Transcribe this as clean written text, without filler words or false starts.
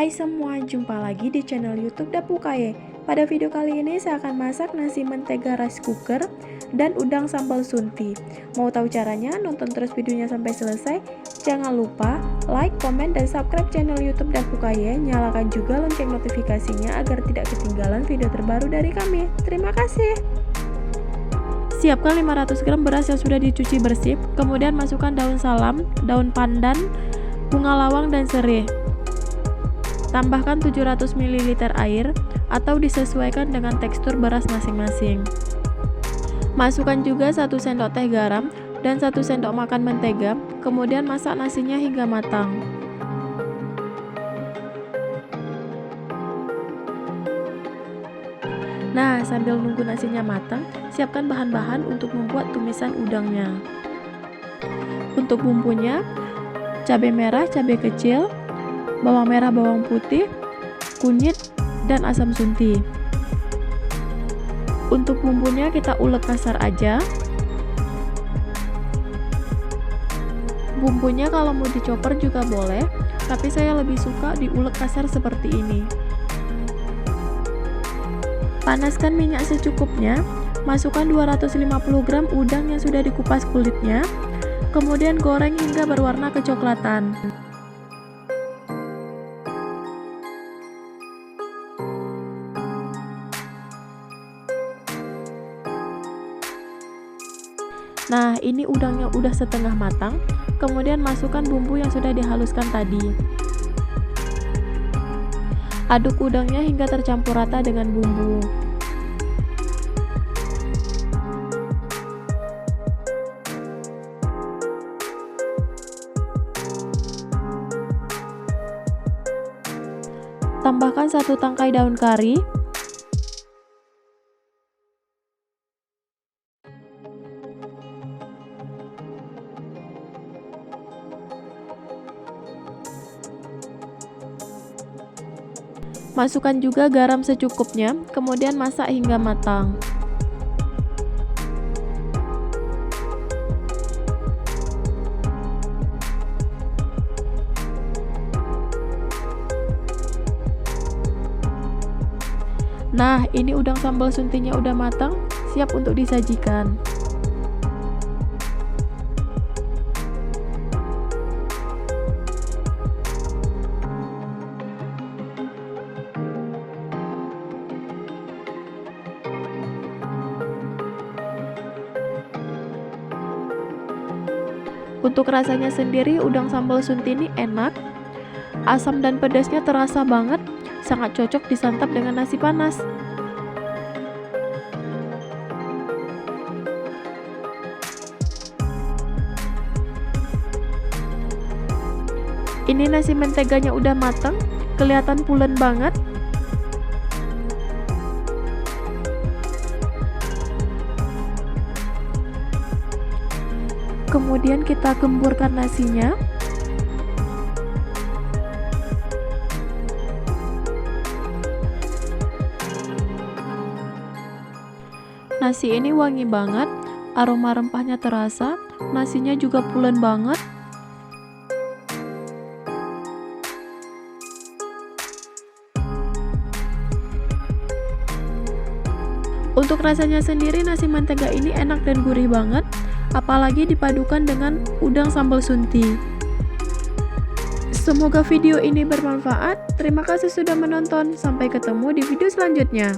Hai semua, jumpa lagi di channel YouTube Dapukaye. Pada video kali ini saya akan masak nasi mentega rice cooker dan udang sambal sunti. Mau tahu caranya? Nonton terus videonya sampai selesai. Jangan lupa like, komen, dan subscribe channel YouTube Dapukaye. Nyalakan juga lonceng notifikasinya agar tidak ketinggalan video terbaru dari kami. Terima kasih. Siapkan 500 gram beras yang sudah dicuci bersih, kemudian masukkan daun salam, daun pandan, bunga lawang, dan serai. Tambahkan 700 ml air atau disesuaikan dengan tekstur beras masing-masing. Masukkan juga 1 sendok teh garam dan 1 sendok makan mentega, kemudian masak nasinya hingga matang. Nah, sambil nunggu nasinya matang, siapkan bahan-bahan untuk membuat tumisan udangnya. Untuk bumbunya, cabai merah, cabai kecil, bawang merah, bawang putih, kunyit, dan asam sunti. Untuk bumbunya kita ulek kasar aja. Bumbunya kalau mau dicoper juga boleh, tapi saya lebih suka diulek kasar seperti ini. Panaskan minyak secukupnya, masukkan 250 gram udang yang sudah dikupas kulitnya, kemudian goreng hingga berwarna kecoklatan. Nah, ini udangnya udah setengah matang, kemudian masukkan bumbu yang sudah dihaluskan tadi. Aduk udangnya hingga tercampur rata dengan bumbu. Tambahkan 1 tangkai daun kari, masukkan juga garam secukupnya, kemudian masak hingga matang. Nah, ini udang sambal suntinya udah matang, siap untuk disajikan. Untuk rasanya sendiri, udang sambal sunti ini enak, asam dan pedasnya terasa banget, sangat cocok disantap dengan nasi panas. Ini nasi menteganya udah matang, kelihatan pulen banget. Kemudian kita gemburkan nasinya. Nasi ini wangi banget, aroma rempahnya terasa, nasinya juga pulen banget. Untuk rasanya sendiri, nasi mentega ini enak dan gurih banget, apalagi dipadukan dengan udang sambal sunti. Semoga video ini bermanfaat. Terima kasih sudah menonton. Sampai ketemu di video selanjutnya.